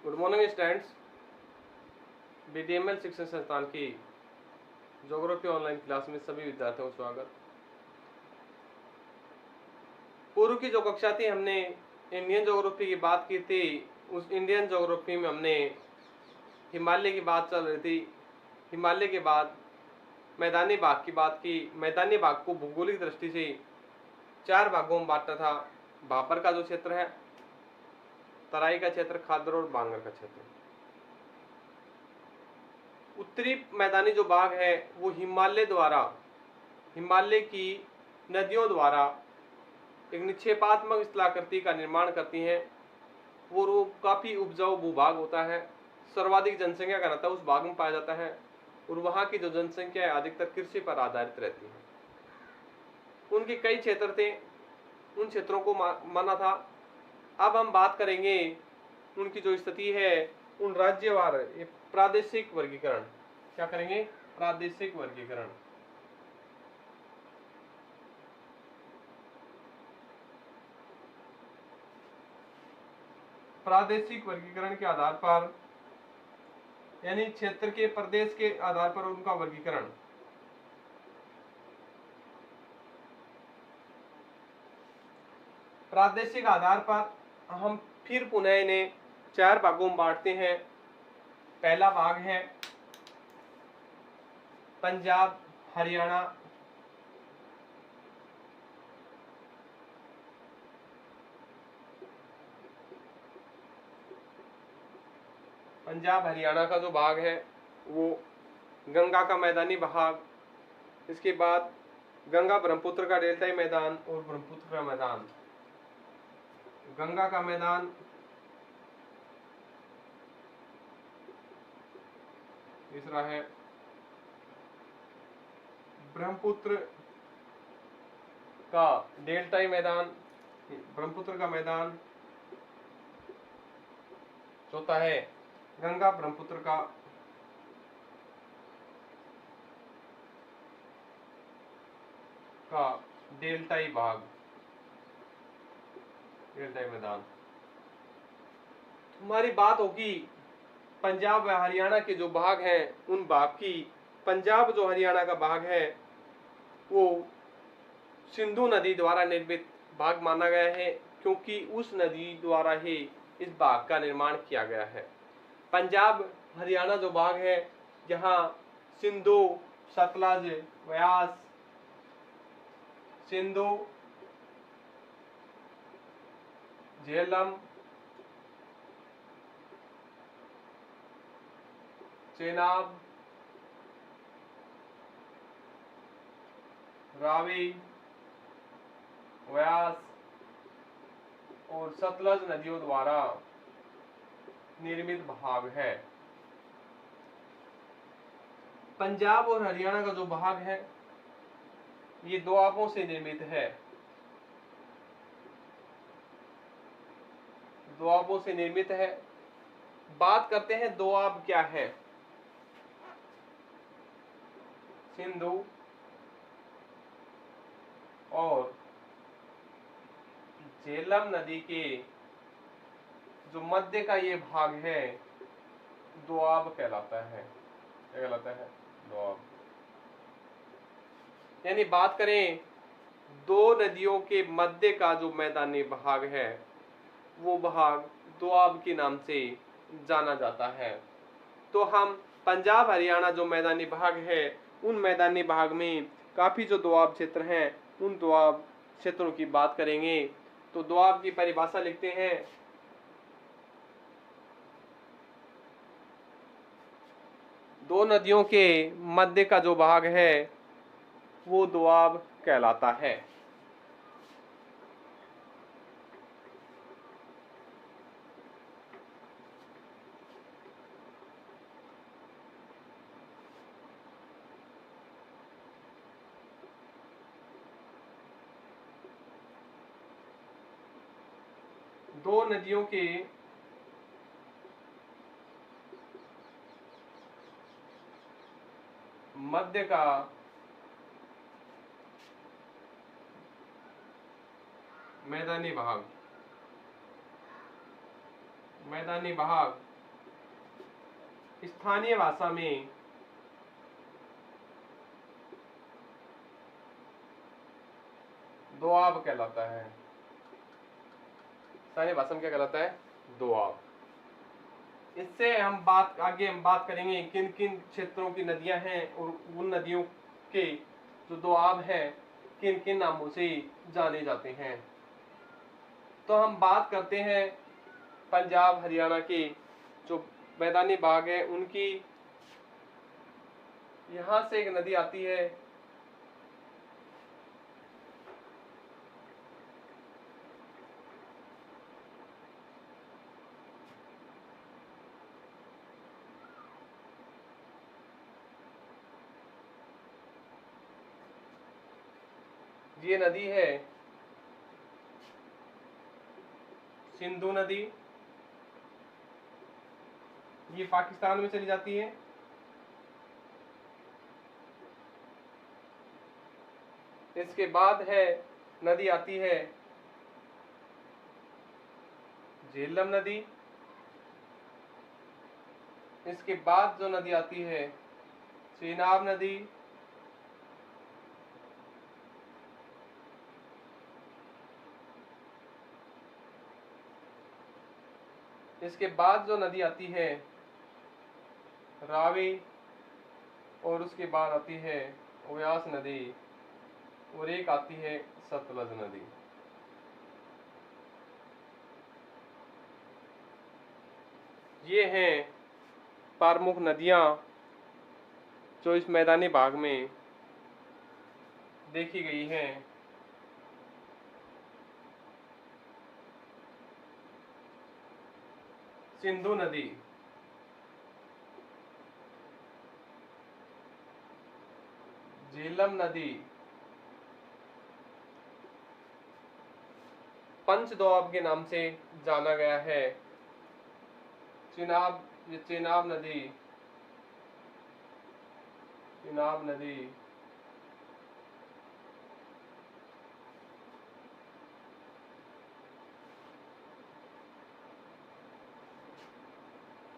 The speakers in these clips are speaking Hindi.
Good morning students. बीडीएमएल शिक्षण संस्थान की ज्योग्राफी ऑनलाइन क्लास में सभी विद्यार्थियों को स्वागत। पूर्व की जो कक्षा थी हमने इंडियन ज्योग्राफी की बात की थी। उस इंडियन ज्योग्राफी में हमने हिमालय की बात चल रही थी। हिमालय के बाद मैदानी भाग की बात की। मैदानी भाग को भौगोलिक दृष्टि से चार भागों में बांटा था। भापर का जो क्षेत्र है, तराई का क्षेत्र, खादर और बांगर का क्षेत्र। उत्तरी मैदानी जो भाग है वो हिमालय की नदियों द्वारा एक निक्षेपात्मक स्थलाकृति का निर्माण करती हैं। वो काफी उपजाऊ भूभाग होता है। सर्वाधिक जनसंख्या का घनत्व उस भाग में पाया जाता है और वहाँ की जो जनसंख्या है अधिकतर कृषि पर आधारित रहती है। उनके कई क्षेत्र थे, उन क्षेत्रों को माना था। अब हम बात करेंगे उनकी जो स्थिति है उन राज्यवार प्रादेशिक वर्गीकरण। क्या करेंगे? प्रादेशिक वर्गीकरण। प्रादेशिक वर्गीकरण के आधार पर, यानी क्षेत्र के, प्रदेश के आधार पर उनका वर्गीकरण। प्रादेशिक आधार पर हम फिर पुनः इन्हें चार भागों में बांटते हैं। पहला भाग है पंजाब, हरियाणा, पंजाब हरियाणा का जो भाग है वो गंगा का मैदानी भाग, इसके बाद गंगा ब्रह्मपुत्र का डेल्टाई मैदान और ब्रह्मपुत्र का मैदान। गंगा का मैदान, तीसरा है ब्रह्मपुत्र का डेल्टाई मैदान, ब्रह्मपुत्र का मैदान। चौथा है गंगा ब्रह्मपुत्र का डेल्टाई भाग, डेल्टाई मैदान। हमारी बात होगी पंजाब व हरियाणा के जो भाग हैं उन भाग की। पंजाब जो हरियाणा का भाग है वो सिंधु नदी द्वारा निर्मित भाग माना गया है, क्योंकि उस नदी द्वारा ही इस भाग का निर्माण किया गया है। पंजाब हरियाणा जो भाग है, जहाँ सिंधु, सतलज, व्यास, सिंधु, झेलम, चेनाब, रावी, व्यास और सतलज नदियों द्वारा निर्मित भाग है। पंजाब और हरियाणा का जो भाग है ये दोआबों से निर्मित है। दोआबों से निर्मित है। बात करते हैं दोआब क्या है। सिंधु और झेलम नदी के जो मध्य का ये भाग है दोआब कहलाता है। क्या कहलाता है? दोआब। यानी बात करें दो नदियों के मध्य का जो मैदानी भाग है वो भाग दोआब के नाम से जाना जाता है। तो हम पंजाब हरियाणा जो मैदानी भाग है उन मैदानी भाग में काफी जो दोआब क्षेत्र हैं उन दोआब क्षेत्रों की बात करेंगे। तो दोआब की परिभाषा लिखते हैं। दो नदियों के मध्य का जो भाग है वो दोआब कहलाता है। दो नदियों के मध्य का मैदानी भाग स्थानीय भाषा में दोआब कहलाता है। स्थानीय भाषा में क्या कहलाता है? दोआब। इससे हम बात करेंगे किन किन क्षेत्रों की नदियां हैं और उन नदियों के जो दोआब हैं किन किन नामों से जाने जाते हैं। तो हम बात करते हैं पंजाब हरियाणा के जो मैदानी भाग है उनकी। यहाँ से एक नदी आती है, ये नदी है सिंधु नदी। ये पाकिस्तान में चली जाती है। इसके बाद है नदी आती है झेलम नदी। इसके बाद जो नदी आती है चेनाब नदी। इसके बाद जो नदी आती है रावी, और उसके बाद आती है व्यास नदी, और एक आती है सतलज नदी। ये हैं प्रमुख नदियां जो इस मैदानी भाग में देखी गई हैं। सिंधु नदी, झेलम नदी, पंचदोआब के नाम से जाना गया है। चेनाब नदी, चेनाब नदी,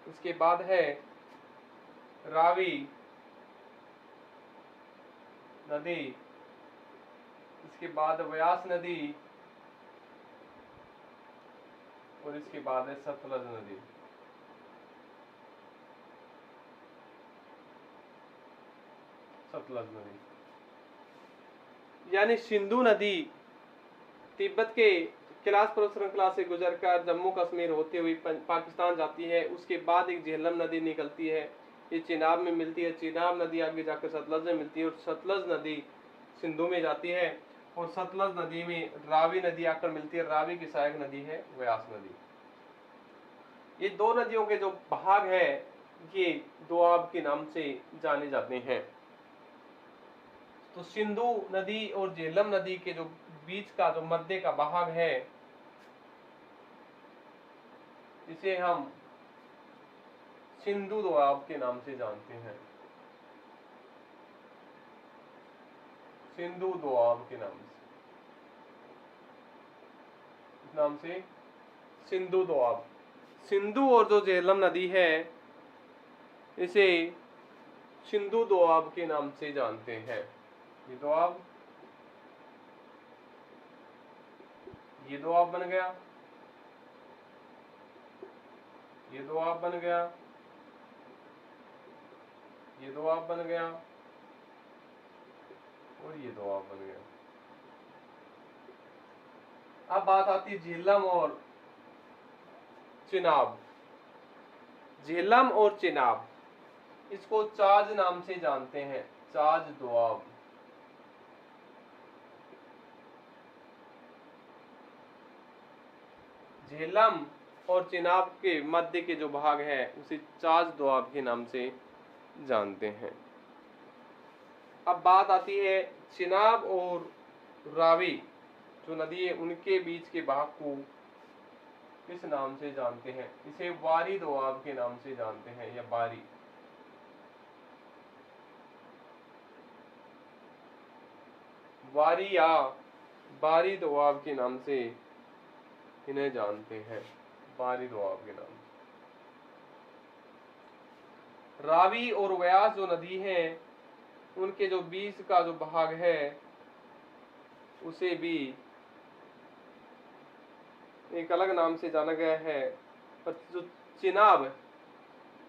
इसके बाद है रावी नदी। इसके बाद व्यास नदी, और इसके बाद है सतलज नदी। सतलज नदी यानी सिंधु नदी तिब्बत के कैलाश पर्वत श्रृंखला से गुजरकर जम्मू कश्मीर होते हुए पाकिस्तान जाती है। उसके बाद एक झेलम नदी निकलती है, ये चेनाब में मिलती है। चेनाब नदी आगे जाकर सतलज में मिलती है, और सतलज नदी सिंधु में जाती है, और सतलज नदी में रावी नदी आकर मिलती है। रावी की सहायक नदी है व्यास नदी। ये दो नदियों के जो भाग है ये दोआब के नाम से जाने जाते हैं। तो सिंधु नदी और झेलम नदी के जो बीच का जो मध्य का भाग है इसे हम सिंधु दोआब के नाम से जानते हैं। सिंधु दोआब के नाम से सिंधु दोआब। सिंधु और जो झेलम नदी है इसे सिंधु दोआब के नाम से जानते हैं। ये दोआब बन गया, ये दोआब बन गया, ये दोआब बन गया, और ये दोआब बन गया। अब बात आती है झेलम और चेनाब। झेलम और चेनाब इसको चाज नाम से जानते हैं, चाज दोआब। झेलम और चेनाब के मध्य के जो भाग है उसे चाज दोआब के नाम से जानते हैं। अब बात आती है चेनाब और रावी जो नदी है उनके बीच के भाग को किस नाम से जानते हैं? इसे वारी दोआब के नाम से जानते हैं, या बारी। वारी या बारी दोआब के नाम से इन्हें जानते हैं, बारी दोआब के नाम। रावी और व्यास जो नदी है उनके जो बीच का जो भाग है उसे भी एक अलग नाम से जाना गया है। पर जो चिनाब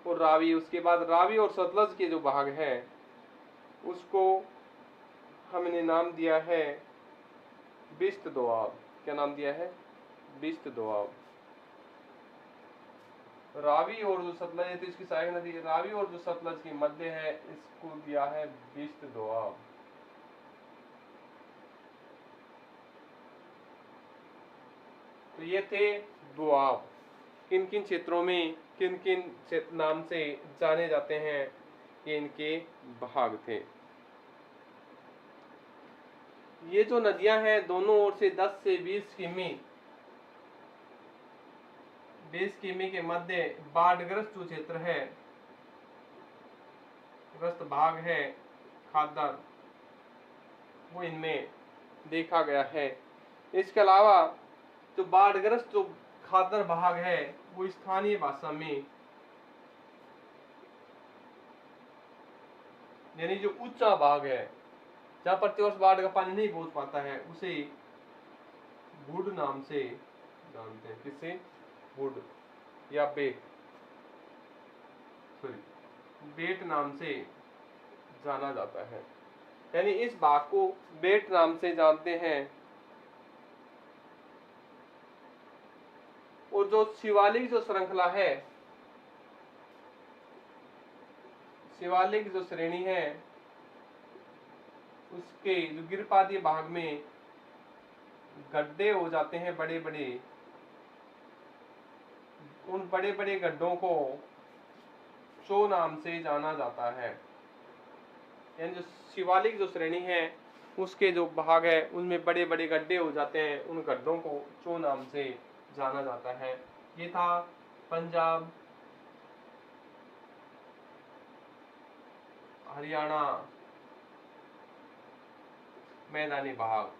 और रावी, उसके बाद रावी और सतलज के जो भाग है उसको हमने नाम दिया है बिस्त दोआब। क्या नाम दिया है? बिस्त दोआब। रावी और जो सतलज है तो इसकी सहायक नदी रावी और जो सतलज की मध्य है इसको दिया है बिस्त दोआब। तो ये थे दोआब। किन किन क्षेत्रों में किन किन नाम से जाने जाते हैं, ये इनके भाग थे। ये जो नदियां हैं दोनों ओर से 10 से 20 किमी के मध्य बाढ़ग्रस्त जो क्षेत्र है, ग्रस्त भाग है खादर, वो इनमें देखा गया है। इसके अलावा जो बाढ़ग्रस्त जो खादर भाग है वो स्थानीय भाषा में यानी जो ऊंचा भाग है जहाँ प्रतिवर्ष बाढ़ का पानी नहीं पहुंच पाता है उसे वुड नाम से जानते हैं। किससे? वुड या बेट, सॉरी बेट नाम से जाना जाता है। यानी इस भाग को बेट नाम से जानते हैं। और जो शिवालिक जो श्रृंखला है, शिवालिक जो श्रेणी है उसके जो गिरपादी भाग में गड्ढे हो जाते हैं बड़े बड़े, उन बड़े बड़े गड्ढों को चो नाम से जाना जाता है। यानी जो शिवालिक जो श्रेणी है उसके जो भाग है उनमें बड़े बड़े गड्ढे हो जाते हैं, उन गड्ढों को चो नाम से जाना जाता है। ये था पंजाब, हरियाणा मैदानी भाग।